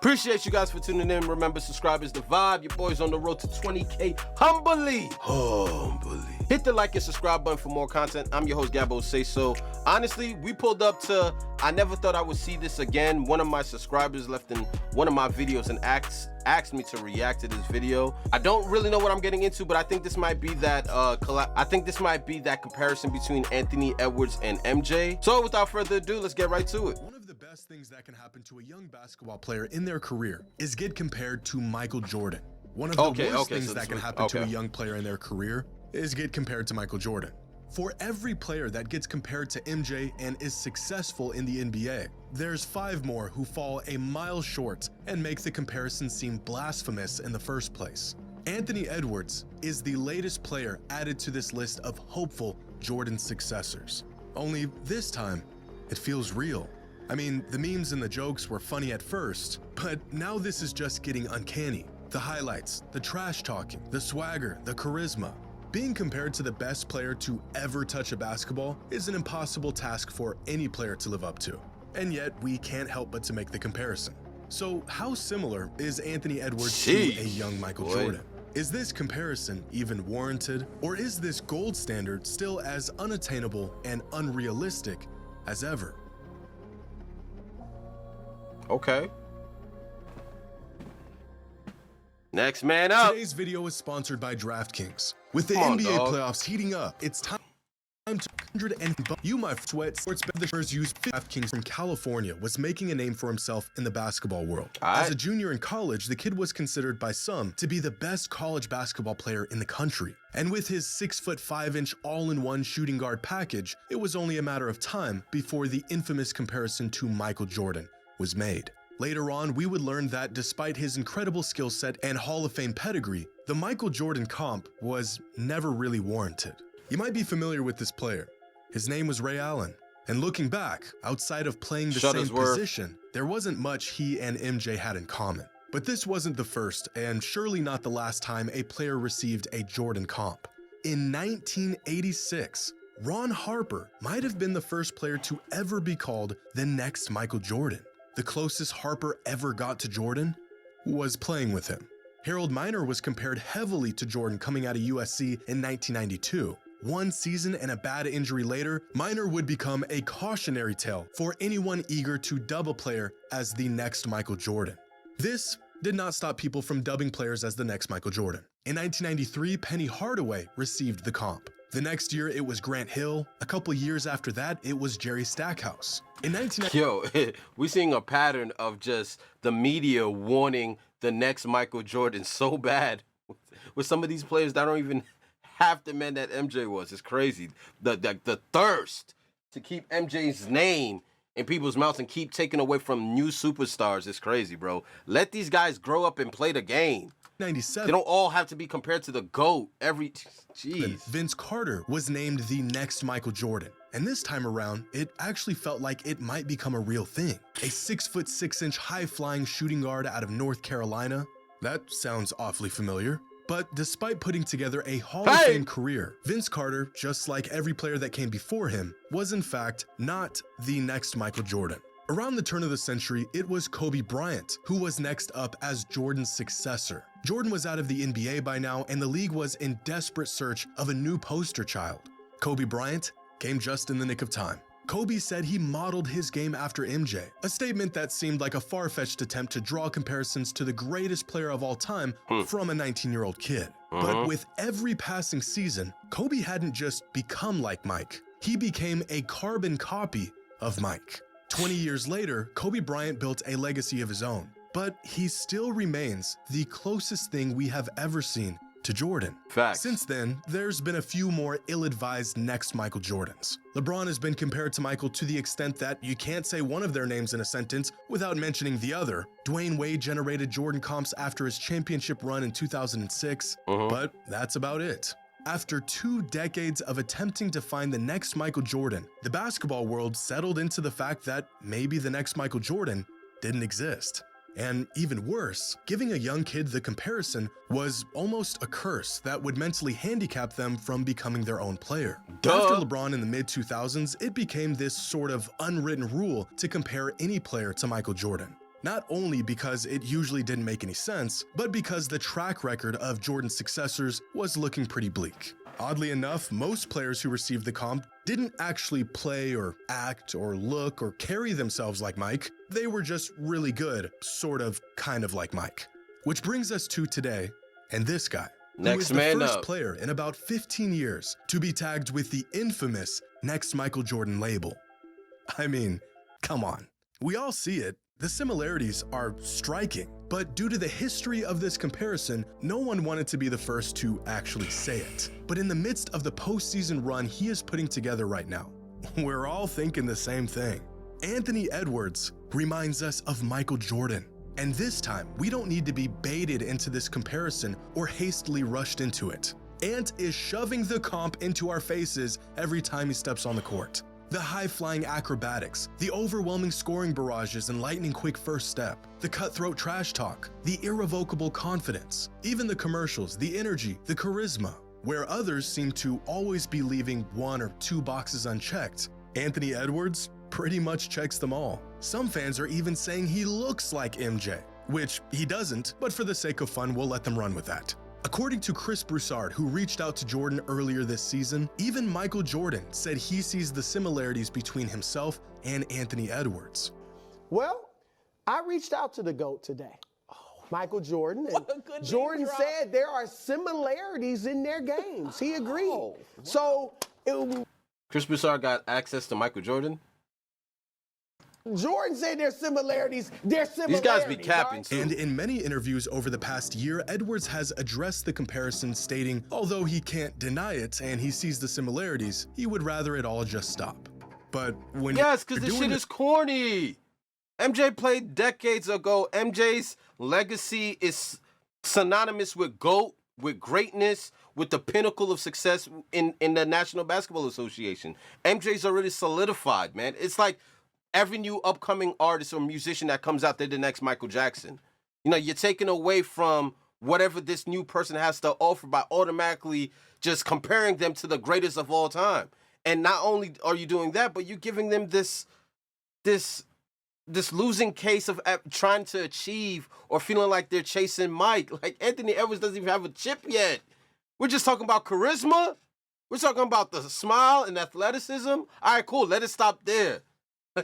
Appreciate you guys for tuning in. Remember, subscribe is the vibe. Your boy's on the road to 20K. Humbly. Hit the like and subscribe button for more content. I'm your host, Gabbo Say So. Honestly, we pulled up to, I never thought I would see this again. One of my subscribers left in one of my videos and asked me to react to this video. I don't really know what I'm getting into, but I think this might be that comparison between Anthony Edwards and MJ. So without further ado, let's get right to it. One of the best things that can happen to a young basketball player in their career is get compared to Michael Jordan. One of the worst things that can happen to a young player in their career is get compared to Michael Jordan. For every player that gets compared to MJ and is successful in the NBA, there's 5 more who fall a mile short and make the comparison seem blasphemous in the first place. Anthony Edwards is the latest player added to this list of hopeful Jordan successors. Only this time, it feels real. I mean, the memes and the jokes were funny at first, but now this is just getting uncanny. The highlights, the trash talking, the swagger, the charisma. Being compared to the best player to ever touch a basketball is an impossible task for any player to live up to. And yet, we can't help but to make the comparison. So how similar is Anthony Edwards to a young Michael Jordan? Is this comparison even warranted? Or is this gold standard still as unattainable and unrealistic as ever? Okay. Next man up. Today's video is sponsored by DraftKings. With the NBA playoffs heating up, it's time to 100 and you my sweat sports bettors use DraftKings from California was making a name for himself in the basketball world. As a junior in college, the kid was considered by some to be the best college basketball player in the country. And with his 6'5" all-in-one shooting guard package, it was only a matter of time before the infamous comparison to Michael Jordan was made. Later on, we would learn that despite his incredible skill set and Hall of Fame pedigree, the Michael Jordan comp was never really warranted. You might be familiar with this player. His name was Ray Allen. And looking back, outside of playing the same position, there wasn't much he and MJ had in common. But this wasn't the first, and surely not the last time a player received a Jordan comp. In 1986, Ron Harper might have been the first player to ever be called the next Michael Jordan. The closest Harper ever got to Jordan was playing with him. Harold Miner was compared heavily to Jordan coming out of USC in 1992. One season and a bad injury later, Miner would become a cautionary tale for anyone eager to dub a player as the next Michael Jordan. This did not stop people from dubbing players as the next Michael Jordan. In 1993, Penny Hardaway received the comp. The next year, it was Grant Hill. A couple years after that, it was Jerry Stackhouse. In 1990, we're seeing a pattern of just the media wanting the next Michael Jordan so bad with some of these players that don't even have the man that MJ was. It's crazy. The thirst to keep MJ's name in people's mouths and keep taking away from new superstars is crazy, bro. Let these guys grow up and play the game. 97. They don't all have to be compared to the GOAT every... Jeez. Vince Carter was named the next Michael Jordan. And this time around, it actually felt like it might become a real thing. A 6'6" high-flying shooting guard out of North Carolina. That sounds awfully familiar. But despite putting together a Hall of Fame career, Vince Carter, just like every player that came before him, was in fact not the next Michael Jordan. Around the turn of the century, it was Kobe Bryant who was next up as Jordan's successor. Jordan was out of the NBA by now, and the league was in desperate search of a new poster child. Kobe Bryant came just in the nick of time. Kobe said he modeled his game after MJ, a statement that seemed like a far-fetched attempt to draw comparisons to the greatest player of all time from a 19-year-old kid. But with every passing season, Kobe hadn't just become like Mike. He became a carbon copy of Mike. 20 years later, Kobe Bryant built a legacy of his own, but he still remains the closest thing we have ever seen to Jordan. Facts. Since then, there's been a few more ill-advised next Michael Jordans. LeBron has been compared to Michael to the extent that you can't say one of their names in a sentence without mentioning the other. Dwayne Wade generated Jordan comps after his championship run in 2006, but that's about it. After 2 decades of attempting to find the next Michael Jordan, the basketball world settled into the fact that maybe the next Michael Jordan didn't exist. And even worse, giving a young kid the comparison was almost a curse that would mentally handicap them from becoming their own player. After LeBron in the mid-2000s, it became this sort of unwritten rule to compare any player to Michael Jordan. not only because it usually didn't make any sense, but because the track record of Jordan's successors was looking pretty bleak. Oddly enough, most players who received the comp didn't actually play or act or look or carry themselves like Mike. They were just really good, sort of, kind of like Mike. Which brings us to today, and this guy, who is the first player in about 15 years to be tagged with the infamous Next Michael Jordan label. I mean, come on. We all see it. The similarities are striking, but due to the history of this comparison, no one wanted to be the first to actually say it. But in the midst of the postseason run he is putting together right now, we're all thinking the same thing. Anthony Edwards reminds us of Michael Jordan. And this time, we don't need to be baited into this comparison or hastily rushed into it. Ant is shoving the comp into our faces every time he steps on the court. The high-flying acrobatics, the overwhelming scoring barrages and lightning-quick first step, the cutthroat trash talk, the irrevocable confidence, even the commercials, the energy, the charisma. Where others seem to always be leaving 1 or 2 boxes unchecked, Anthony Edwards pretty much checks them all. Some fans are even saying he looks like MJ, which he doesn't, but for the sake of fun, we'll let them run with that. According to Chris Broussard, who reached out to Jordan earlier this season, even Michael Jordan said he sees the similarities between himself and Anthony Edwards. Well, I reached out to the GOAT today, Michael Jordan, and Jordan said there are similarities in their games. He agreed. Wow. So, Chris Broussard got access to Michael Jordan? Jordan said there's similarities. These guys be capping too. And in many interviews over the past year, Edwards has addressed the comparison, stating, although he can't deny it and he sees the similarities, he would rather it all just stop. But when because this shit is corny. MJ played decades ago. MJ's legacy is synonymous with GOAT, with greatness, with the pinnacle of success in the National Basketball Association. MJ's already solidified, man. It's like every new upcoming artist or musician that comes out, they're the next Michael Jackson. You know, you're taking away from whatever this new person has to offer by automatically just comparing them to the greatest of all time. And not only are you doing that, but you're giving them this losing case of trying to achieve or feeling like they're chasing Mike. Like Anthony Edwards doesn't even have a chip yet. We're just talking about charisma. We're talking about the smile and athleticism. All right, cool. Let it stop there.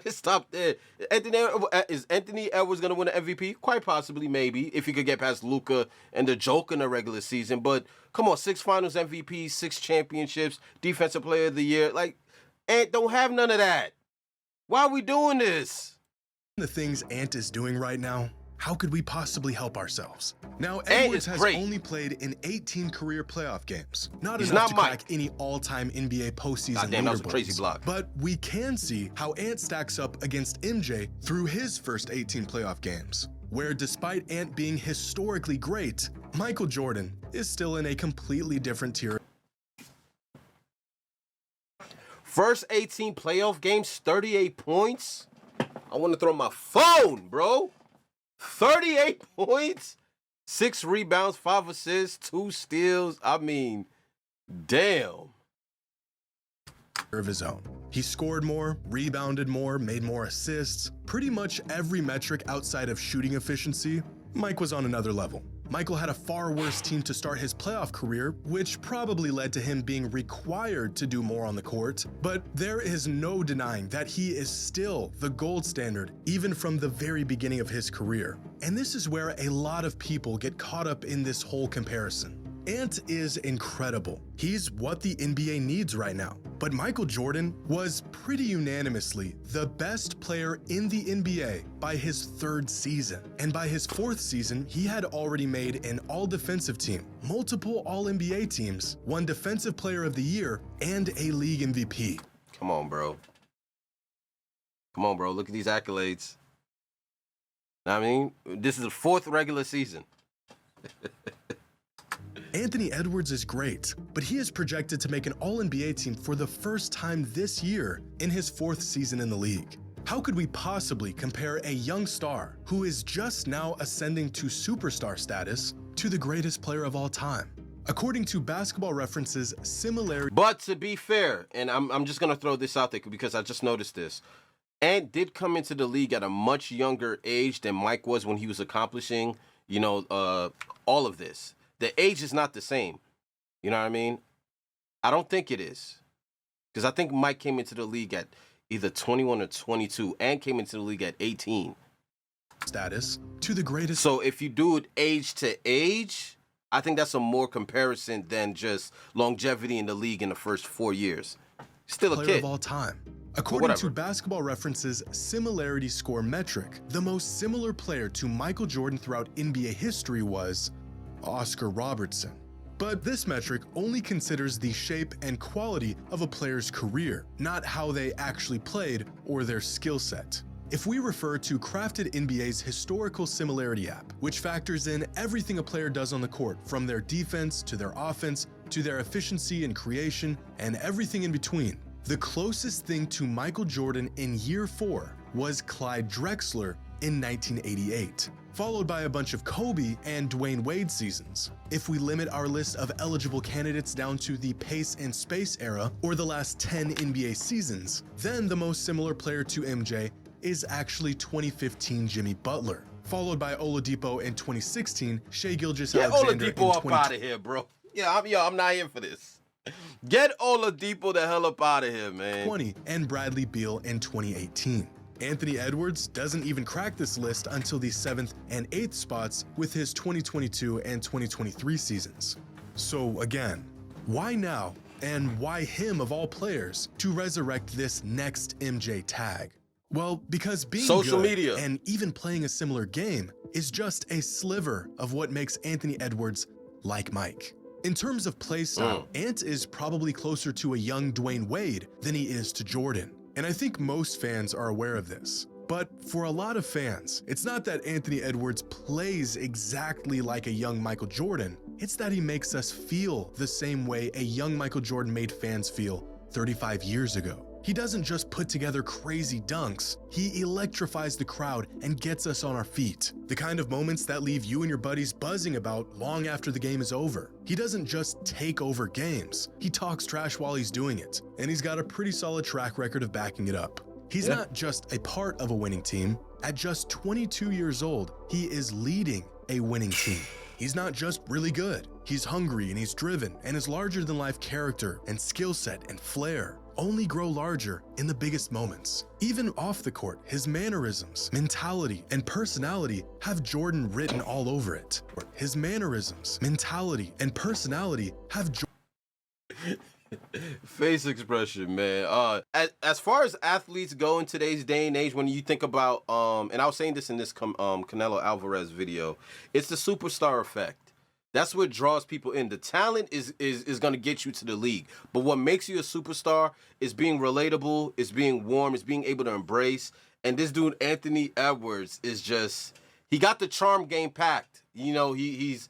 Stop there. Is Anthony Edwards going to win an MVP? Quite possibly, maybe, if he could get past Luka and the Joker in the regular season. But come on, 6 finals MVPs, 6 championships, Defensive Player of the Year. Like, Ant don't have none of that. Why are we doing this? The things Ant is doing right now, how could we possibly help ourselves? Now, Edwards has only played in 18 career playoff games. Not enough to crack any all-time NBA postseason leaderboards. That was a crazy block. But we can see how Ant stacks up against MJ through his first 18 playoff games, where despite Ant being historically great, Michael Jordan is still in a completely different tier. First 18 playoff games, 38 points? I want to throw my phone, bro. 38 points, 6 rebounds, 5 assists, 2 steals. I mean, damn. Of his own. He scored more, rebounded more, made more assists. Pretty much every metric outside of shooting efficiency, Mike was on another level. Michael had a far worse team to start his playoff career, which probably led to him being required to do more on the court. But there is no denying that he is still the gold standard, even from the very beginning of his career. And this is where a lot of people get caught up in this whole comparison. Ant is incredible. He's what the NBA needs right now. But Michael Jordan was pretty unanimously the best player in the NBA by his 3rd season. And by his 4th season, he had already made an all-defensive team, multiple all-NBA teams, 1 Defensive Player of the Year, and a league MVP. Come on, bro. Come on, bro. Look at these accolades. I mean, this is the 4th regular season. Anthony Edwards is great, but he is projected to make an All-NBA team for the first time this year in his 4th season in the league. How could we possibly compare a young star who is just now ascending to superstar status to the greatest player of all time? According to Basketball Reference's similarity. But to be fair, and I'm just going to throw this out there because I just noticed this. Ant did come into the league at a much younger age than Mike was when he was accomplishing, all of this. The age is not the same. You know what I mean? I don't think it is. Because I think Mike came into the league at either 21 or 22. Ant came into the league at 18. Status to the greatest. So if you do it age to age, I think that's a more comparison than just longevity in the league in the first 4 years. Still a player kid of all time. According to Basketball Reference's similarity score metric, the most similar player to Michael Jordan throughout NBA history was Oscar Robertson. But this metric only considers the shape and quality of a player's career, not how they actually played or their skill set. If we refer to Crafted NBA's historical similarity app, which factors in everything a player does on the court, from their defense to their offense to their efficiency and creation and everything in between, the closest thing to Michael Jordan in year 4 was Clyde Drexler in 1988, followed by a bunch of Kobe and Dwayne Wade seasons. If we limit our list of eligible candidates down to the pace and space era or the last 10 NBA seasons, then the most similar player to MJ is actually 2015 Jimmy Butler, followed by Oladipo in 2016, Shai Gilgeous-Alexander in Oladipo up out of here, bro. I'm not here for this. Get Oladipo the hell up out of here, man. 20 and Bradley Beal in 2018. Anthony Edwards doesn't even crack this list until the 7th and 8th spots with his 2022 and 2023 seasons. So again, why now and why him of all players to resurrect this next MJ tag? Well, because being social good media and even playing a similar game is just a sliver of what makes Anthony Edwards like Mike. In terms of play style, Ant is probably closer to a young Dwayne Wade than he is to Jordan. And I think most fans are aware of this. But for a lot of fans, it's not that Anthony Edwards plays exactly like a young Michael Jordan, it's that he makes us feel the same way a young Michael Jordan made fans feel 35 years ago. He doesn't just put together crazy dunks, he electrifies the crowd and gets us on our feet. The kind of moments that leave you and your buddies buzzing about long after the game is over. He doesn't just take over games, he talks trash while he's doing it, and he's got a pretty solid track record of backing it up. He's not just a part of a winning team. At just 22 years old, he is leading a winning team. He's not just really good, he's hungry and he's driven, and his larger-than-life character and skill set and flair only grow larger in the biggest moments. Even off the court, his mannerisms, mentality, and personality have Jordan written all over it. His mannerisms, mentality, and personality have face expression, man. As far as athletes go in today's day and age, when you think about, and I was saying this in this Canelo Alvarez video, it's the superstar effect. That's what draws people in. The talent is going to get you to the league. But what makes you a superstar is being relatable, is being warm, is being able to embrace. And this dude, Anthony Edwards, is just, he got the charm game packed. He's,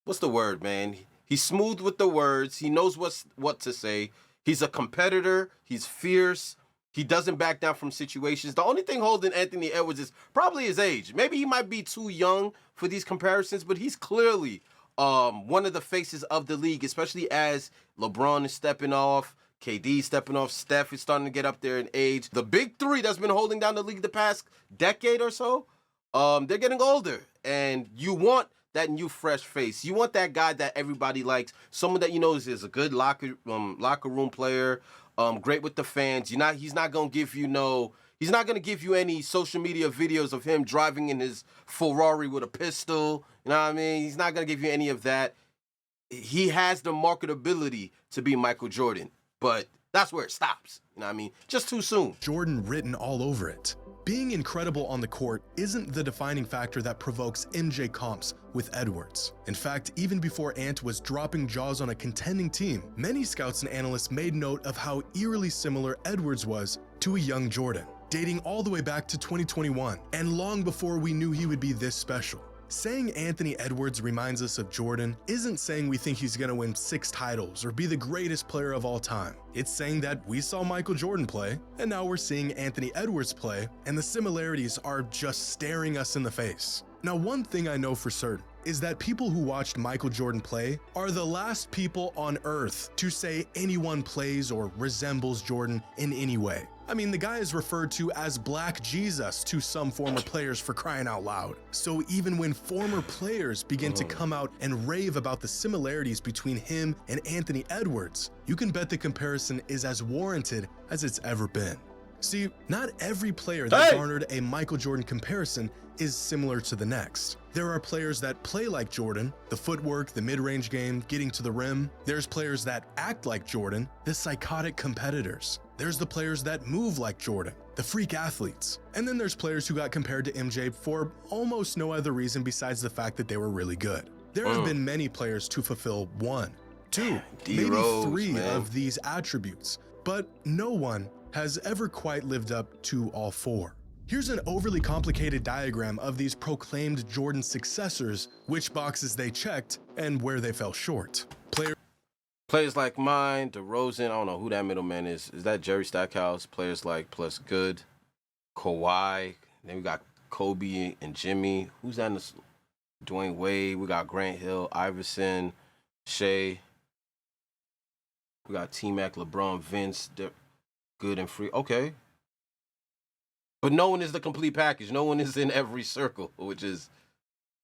what's the word, man? He's smooth with the words. He knows what to say. He's a competitor. He's fierce. He doesn't back down from situations. The only thing holding Anthony Edwards is probably his age. Maybe he might be too young for these comparisons, but he's clearly one of the faces of the league, especially as LeBron is stepping off, KD stepping off, Steph is starting to get up there in age. The big three that's been holding down the league the past decade or so, they're getting older. And you want that new fresh face. You want that guy that everybody likes, someone that you know is a good locker room player, great with the fans. He's not gonna give you he's not gonna give you any social media videos of him driving in his Ferrari with a pistol. You know what I mean? He's not gonna give you any of that. He has the marketability to be Michael Jordan, but that's where it stops. You know what I mean? Just too soon. Jordan written all over it. Being incredible on the court isn't the defining factor that provokes MJ comps with Edwards. In fact, even before Ant was dropping jaws on a contending team, many scouts and analysts made note of how eerily similar Edwards was to a young Jordan, dating all the way back to 2021, and long before we knew he would be this special. Saying Anthony Edwards reminds us of Jordan isn't saying we think he's gonna win 6 titles or be the greatest player of all time. It's saying that we saw Michael Jordan play, and now we're seeing Anthony Edwards play, and the similarities are just staring us in the face. Now, one thing I know for certain, is that people who watched Michael Jordan play are the last people on earth to say anyone plays or resembles Jordan in any way. I mean, the guy is referred to as Black Jesus to some former players, for crying out loud. So even when former players begin to come out and rave about the similarities between him and Anthony Edwards, you can bet the comparison is as warranted as it's ever been. See, not every player that garnered a Michael Jordan comparison is similar to the next. There are players that play like Jordan, the footwork, the mid-range game, getting to the rim. There's players that act like Jordan, the psychotic competitors. There's the players that move like Jordan, the freak athletes. And then there's players who got compared to MJ for almost no other reason besides the fact that they were really good. There have been many players to fulfill 1, 2, maybe 3 of these attributes, but no one has ever quite lived up to all 4. Here's an overly complicated diagram of these proclaimed Jordan successors, which boxes they checked, and where they fell short. Players like mine, DeRozan, I don't know who that middleman is. Is that Jerry Stackhouse? Players like plus good, Kawhi. Then we got Kobe and Jimmy. Who's that in the Dwayne Wade. We got Grant Hill, Iverson, Shea. We got T-Mac, LeBron, Vince. They're good and free. Okay. But no one is the complete package. No one is in every circle, which is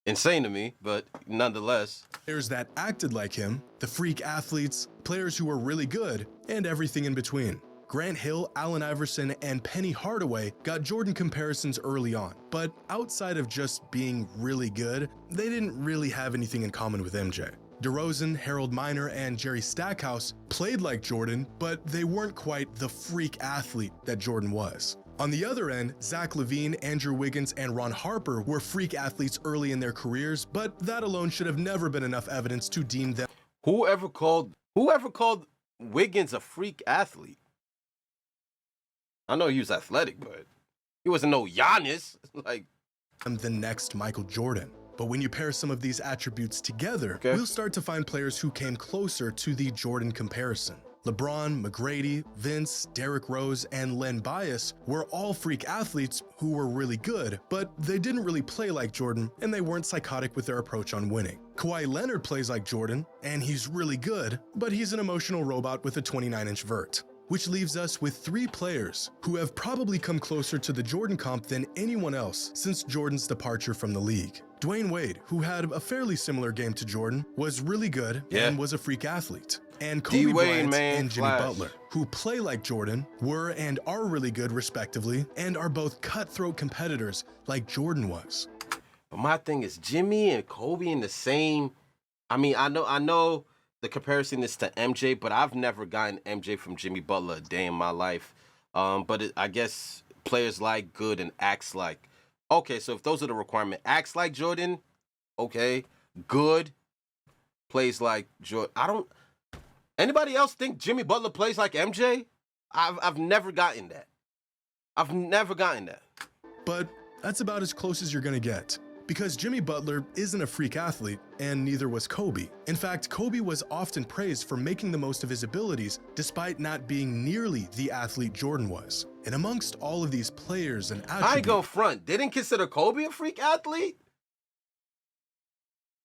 insane to me, but nonetheless. Players that acted like him, the freak athletes, players who were really good, and everything in between. Grant Hill, Allen Iverson, and Penny Hardaway got Jordan comparisons early on, but outside of just being really good, they didn't really have anything in common with MJ. DeRozan, Harold Miner, and Jerry Stackhouse played like Jordan, but they weren't quite the freak athlete that Jordan was. On the other end, Zach LaVine, Andrew Wiggins, and Ron Harper were freak athletes early in their careers, but that alone should have never been enough evidence to deem them. Whoever called Wiggins a freak athlete? I know he was athletic, but he wasn't no Giannis. The next Michael Jordan. But when you pair some of these attributes together, we'll start to find players who came closer to the Jordan comparison. LeBron, McGrady, Vince, Derrick Rose, and Len Bias were all freak athletes who were really good, but they didn't really play like Jordan, and they weren't psychotic with their approach on winning. Kawhi Leonard plays like Jordan, and he's really good, but he's an emotional robot with a 29-inch vert. Which leaves us with 3 players who have probably come closer to the Jordan comp than anyone else since Jordan's departure from the league. Dwayne Wade, who had a fairly similar game to Jordan, was really good and was a freak athlete. And Kobe Bryant and Jimmy Butler, who play like Jordan, were and are really good respectively, and are both cutthroat competitors like Jordan was. But my thing is Jimmy and Kobe in the same. I mean, I know the comparison is to MJ, but I've never gotten MJ from Jimmy Butler a day in my life. But I guess players like good and acts like. Okay, so if those are the requirements, acts like Jordan, okay, good, plays like Jordan. Anybody else think Jimmy Butler plays like MJ? I've never gotten that. I've never gotten that. But that's about as close as you're gonna get. Because Jimmy Butler isn't a freak athlete, and neither was Kobe. In fact, Kobe was often praised for making the most of his abilities despite not being nearly the athlete Jordan was. And amongst all of these players and attributes— I ain't gonna front. They didn't consider Kobe a freak athlete?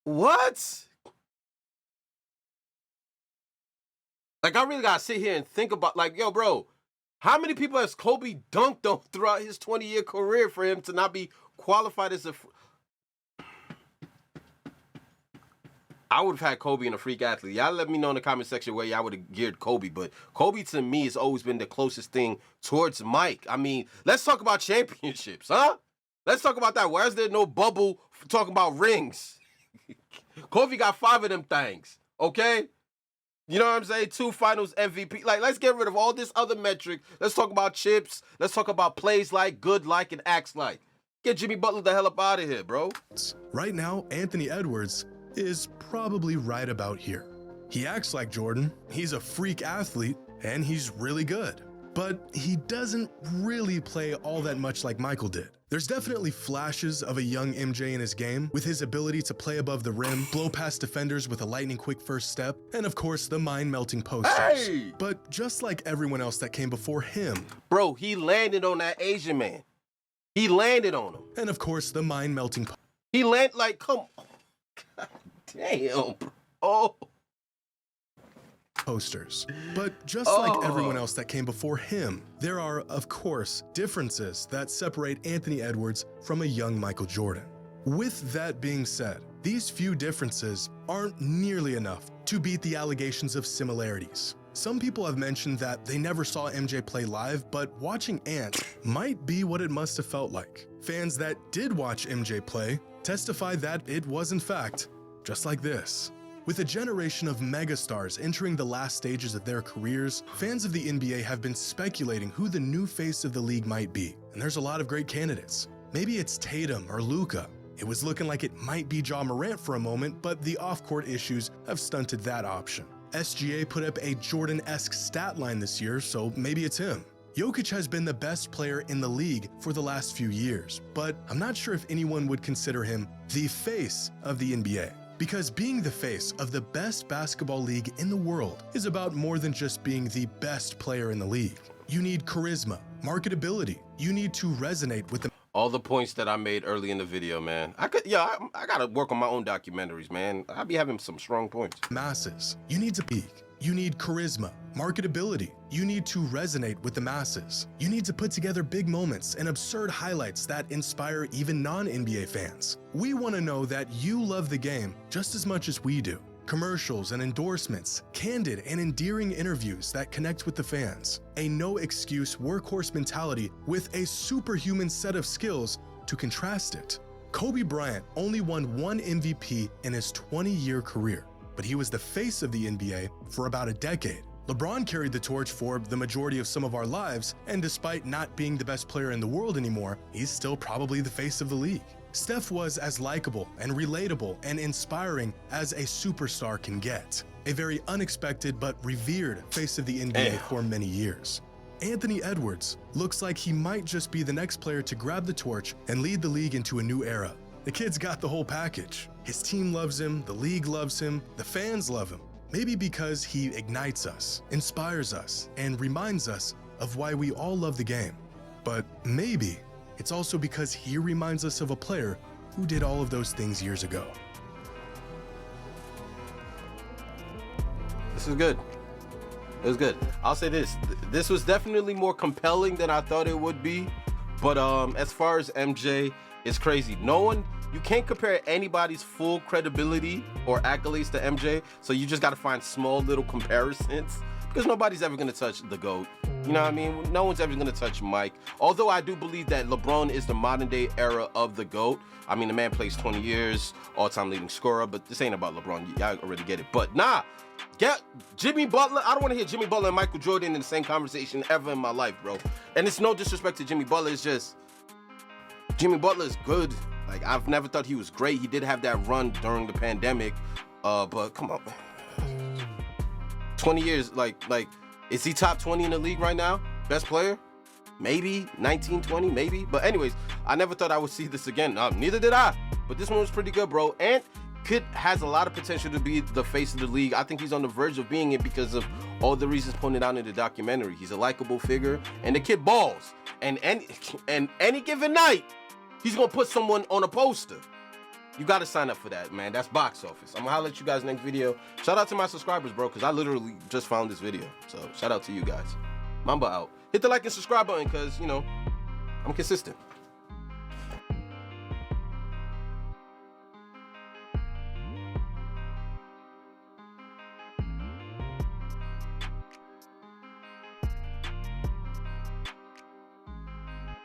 What? Like, I really gotta sit here and think about, like, yo, bro, how many people has Kobe dunked on throughout his 20-year career for him to not be qualified as a... I would have had Kobe in a freak athlete. Y'all let me know in the comment section where y'all would have geared Kobe, but Kobe to me has always been the closest thing towards Mike. I mean, let's talk about championships, huh? Let's talk about that. Why is there no bubble for talking about rings? Kobe got 5 of them things, okay? You know what I'm saying? 2 finals MVP. Like, let's get rid of all this other metric. Let's talk about chips. Let's talk about plays like, good like, and acts like. Get Jimmy Butler the hell up out of here, bro. Right now, Anthony Edwards is probably right about here. He acts like Jordan, he's a freak athlete, and he's really good. But he doesn't really play all that much like Michael did. There's definitely flashes of a young MJ in his game, with his ability to play above the rim, blow past defenders with a lightning-quick first step, and of course, the mind-melting posters. Hey! But just like everyone else that came before him— Bro, he landed on that Asian man. He landed on him. And of course, the mind-melting— He landed, like, come on. God damn, bro. Oh. Posters. But just like everyone else that came before him, there are, of course, differences that separate Anthony Edwards from a young Michael Jordan. With that being said, these few differences aren't nearly enough to beat the allegations of similarities. Some people have mentioned that they never saw MJ play live, but watching Ant might be what it must have felt like. Fans that did watch MJ play testify that it was in fact just like this. With a generation of megastars entering the last stages of their careers, fans of the NBA have been speculating who the new face of the league might be, and there's a lot of great candidates. Maybe it's Tatum or Luka. It was looking like it might be Ja Morant for a moment, but the off-court issues have stunted that option. SGA put up a Jordan-esque stat line this year, so maybe it's him. Jokic has been the best player in the league for the last few years, but I'm not sure if anyone would consider him the face of the NBA. Because being the face of the best basketball league in the world is about more than just being the best player in the league. You need charisma, marketability. You need to resonate with the all the points that I made early in the video, man. I gotta work on my own documentaries, man. I be having some strong points. masses. You need to peak. You need charisma, marketability. You need to resonate with the masses. You need to put together big moments and absurd highlights that inspire even non-NBA fans. We want to know that you love the game just as much as we do. Commercials and endorsements, candid and endearing interviews that connect with the fans, a no-excuse workhorse mentality with a superhuman set of skills to contrast it. Kobe Bryant only won one MVP in his 20-year career, but he was the face of the NBA for about a decade. LeBron carried the torch for the majority of some of our lives, and despite not being the best player in the world anymore, he's still probably the face of the league. Steph was as likable and relatable and inspiring as a superstar can get. A very unexpected but revered face of the NBA for many years. Anthony Edwards looks like he might just be the next player to grab the torch and lead the league into a new era. The kid's got the whole package. His team loves him, the league loves him, the fans love him. Maybe because he ignites us, inspires us, and reminds us of why we all love the game. But maybe it's also because he reminds us of a player who did all of those things years ago. This is good. It was good. I'll say this. This was definitely more compelling than I thought it would be. But as far as MJ, it's crazy. You can't compare anybody's full credibility or accolades to MJ. So you just got to find small little comparisons. Because nobody's ever going to touch the GOAT. You know what I mean? No one's ever going to touch Mike. Although I do believe that LeBron is the modern day era of the GOAT. I mean, the man plays 20 years, all-time leading scorer, but this ain't about LeBron. Y'all already get it. But nah, get Jimmy Butler. I don't want to hear Jimmy Butler and Michael Jordan in the same conversation ever in my life, bro. And it's no disrespect to Jimmy Butler. It's just Jimmy Butler is good. Like, I've never thought he was great. He did have that run during the pandemic. But come on, man. 20 years, like, is he top 20 in the league right now? Best player? Maybe 19, 20, maybe. But anyways, I never thought I would see this again. Neither did I. But this one was pretty good, bro. And Kid has a lot of potential to be the face of the league. I think he's on the verge of being it because of all the reasons pointed out in the documentary. He's a likable figure, and the kid balls. And any given night, he's gonna put someone on a poster. You gotta sign up for that, man. That's box office. I'm gonna holler at you guys next video. Shout out to my subscribers, bro, because I literally just found this video. So shout out to you guys. Mamba out. Hit the like and subscribe button, because, you know, I'm consistent.